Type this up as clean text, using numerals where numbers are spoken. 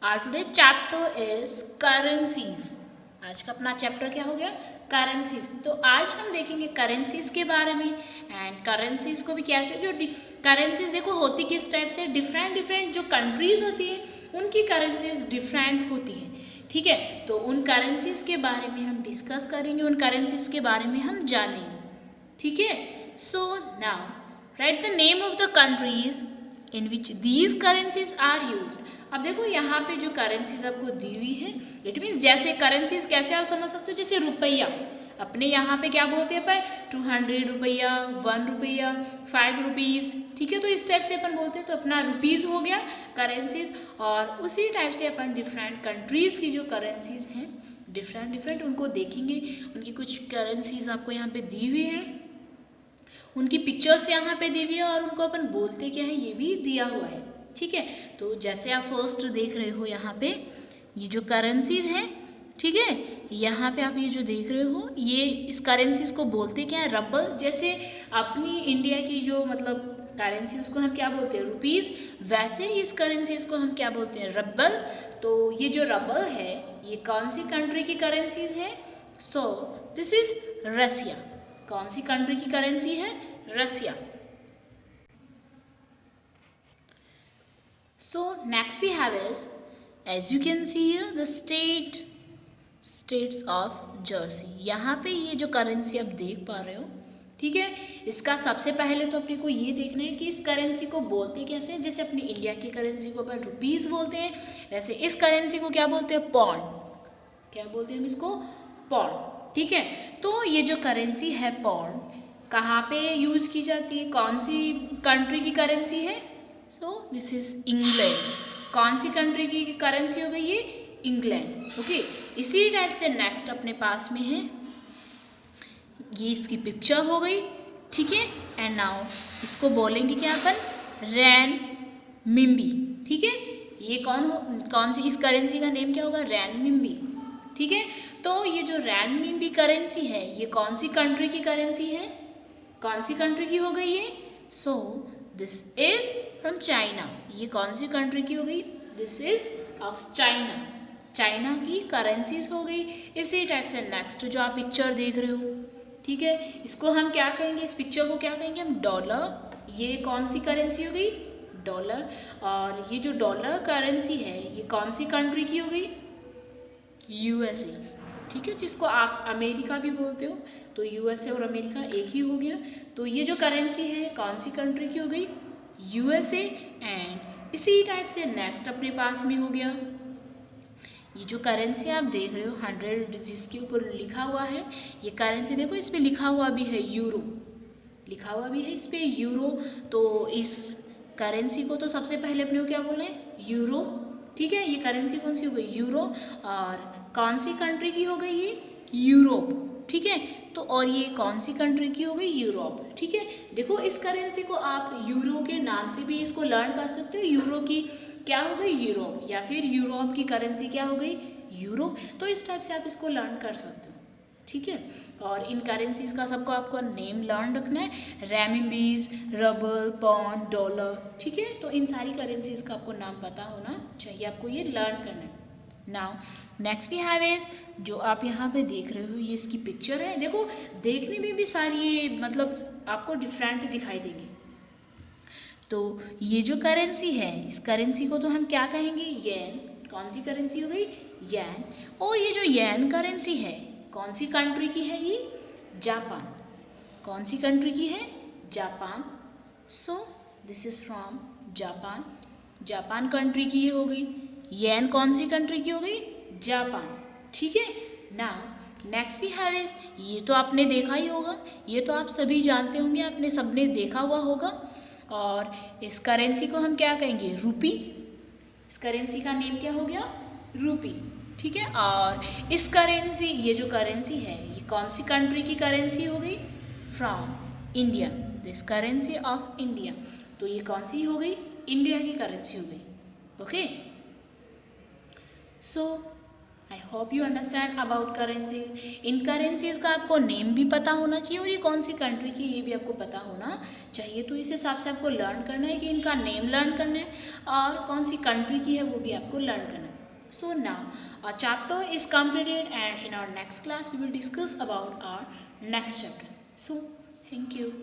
Are today chapter is currencies. आज का अपना चैप्टर क्या हो गया? करेंसीज। तो आज हम देखेंगे करेंसीज के बारे में एंड करेंसीज को भी कैसे जो करेंसीज देखो होती किस टाइप से, डिफरेंट डिफरेंट जो कंट्रीज होती है उनकी करेंसीज डिफरेंट होती है। ठीक है, तो उन करेंसीज के बारे में हम डिस्कस करेंगे, उन करेंसीज के बारे में हम जानेंगे। ठीक है, so now write the name of the countries in which these currencies are used. अब देखो यहाँ पे जो करेंसीज आपको दी हुई है, इट मीन्स जैसे करेंसीज कैसे आप समझ सकते हो, जैसे रुपया अपने यहाँ पे क्या बोलते हैं अपन, 200 रुपया, 1 रुपया, 5 रुपीज़। ठीक है, तो इस टाइप से अपन बोलते हैं, तो अपना रुपीज़ हो गया करेंसीज। और उसी टाइप से अपन डिफरेंट कंट्रीज़ की जो करेंसीज हैं डिफरेंट डिफरेंट उनको देखेंगे। उनकी कुछ करेंसीज आपको यहाँ पे दी हुई है, उनकी पिक्चर्स यहाँ पे दी हुई है और उनको अपन बोलते क्या है ये भी दिया हुआ है। ठीक है, तो जैसे आप फर्स्ट देख रहे हो यहाँ पे ये जो करेंसीज हैं, ठीक है, यहाँ पे आप ये जो देख रहे हो ये इस करेंसीज को बोलते क्या है, रबल। जैसे अपनी इंडिया की जो मतलब करेंसी उसको हम क्या बोलते हैं, रुपीज़, वैसे इस करेंसीज को हम क्या बोलते हैं, रबल। तो ये जो रबल है ये कौन सी कंट्री की करेंसीज है? सो दिस इज रसिया। कौन सी कंट्री की करेंसी है? रसिया। So next we have is, as you can see here, the states of Jersey। यहाँ पे ये जो करेंसी आप देख पा रहे हो, ठीक है, इसका सबसे पहले तो अपने को ये देखना है कि इस करेंसी को बोलते कैसे हैं। जैसे अपनी इंडिया की करेंसी को अपन रुपीज़ बोलते हैं, वैसे इस करेंसी को क्या बोलते हैं, पौंड। क्या बोलते हैं हम इसको? पौंड। ठीक है, तो ये जो करेंसी है पौंड कहाँ पे यूज़ की जाती है, कौन सी कंट्री की करेंसी है? So this is England. कौन सी कंट्री की करेंसी हो गई ये? इंग्लैंड। ओके, इसी टाइप से नेक्स्ट अपने पास में है, ये इसकी पिक्चर हो गई। ठीक है, एंड नाउ इसको बोलेंगे क्या अपन, रैन मिम्बी। ठीक है, ये कौन सी इस करेंसी का नेम क्या होगा, रैन मिम्बी। ठीक है, तो ये जो रैन मिम्बी करेंसी है ये कौन सी कंट्री की करेंसी है, कौन सी कंट्री की हो गई ये? So this is from China. ये कौन सी कंट्री की हो गई? This is of China. China की करेंसीज हो गई। इसी टाइप से नेक्स्ट जो आप पिक्चर देख रहे हो, ठीक है, इसको हम क्या कहेंगे, इस पिक्चर को क्या कहेंगे हम? डॉलर। ये कौन सी करेंसी हो गई? डॉलर। और ये जो डॉलर करेंसी है ये कौन सी कंट्री की हो गई? यूएसए। ठीक है, जिसको आप अमेरिका भी बोलते हो, तो यूएसए और अमेरिका एक ही हो गया। तो ये जो करेंसी है कौन सी कंट्री की हो गई? यूएसए। एंड इसी टाइप से नेक्स्ट अपने पास में हो गया ये जो करेंसी आप देख रहे हो 100 जिसके ऊपर लिखा हुआ है, ये करेंसी देखो इस पर लिखा हुआ भी है यूरो, लिखा हुआ भी है इस पर यूरो। तो इस करेंसी को तो सबसे पहले अपने को क्या बोलना है? यूरो। ठीक है, ये करेंसी कौन सी हो गई? यूरो। और कौन सी कंट्री की हो गई ये? यूरोप। ठीक है, तो और ये कौन सी कंट्री की हो गई? यूरोप। ठीक है, देखो इस करेंसी को आप यूरो के नाम से भी इसको लर्न कर सकते हो। यूरो की क्या हो गई? यूरोप। या फिर यूरोप की करेंसी क्या हो गई? यूरो। तो इस टाइप से आप इसको लर्न कर सकते हो। ठीक है, और इन करेंसीज का सबको आपको नेम लर्न रखना है, रैमिबीज, रबल, पौंड, डॉलर। ठीक है, तो इन सारी करेंसीज का आपको नाम पता होना चाहिए, आपको ये लर्न करना है। Now next we have is, जो आप यहाँ पे देख रहे हो ये इसकी पिक्चर है। देखो देखने में भी सारी ये मतलब आपको डिफरेंट दिखाई देंगे। तो ये जो करेंसी है इस करेंसी को तो हम क्या कहेंगे? येन। कौन सी करेंसी हो गई? येन। और ये जो येन करेंसी है कौन सी कंट्री की है ये? जापान। कौन सी कंट्री की है? Japan. So this is from Japan. Japan country की ये हो गई। येन कौन सी कंट्री की हो गई? जापान। ठीक है, now next we have is, ये तो आपने देखा ही होगा, ये तो आप सभी जानते होंगे, आपने सबने देखा हुआ होगा। और इस करेंसी को हम क्या कहेंगे? रूपी। इस करेंसी का नेम क्या हो गया? रूपी। ठीक है, और इस करेंसी ये जो करेंसी है ये कौन सी कंट्री की करेंसी हो गई? From India. This currency of India. तो ये कौन सी हो गई? इंडिया की करेंसी हो गई। Okay, so I hope you understand about currency. In currencies का आपको नेम भी पता होना चाहिए और ये कौन सी कंट्री की ये भी आपको पता होना चाहिए। तो इस हिसाब से आपको लर्न करना है कि इनका नेम लर्न करना है और कौन सी कंट्री की है वो भी आपको लर्न करना है। So now our chapter is completed and in our next class we will discuss about our next chapter. So thank you.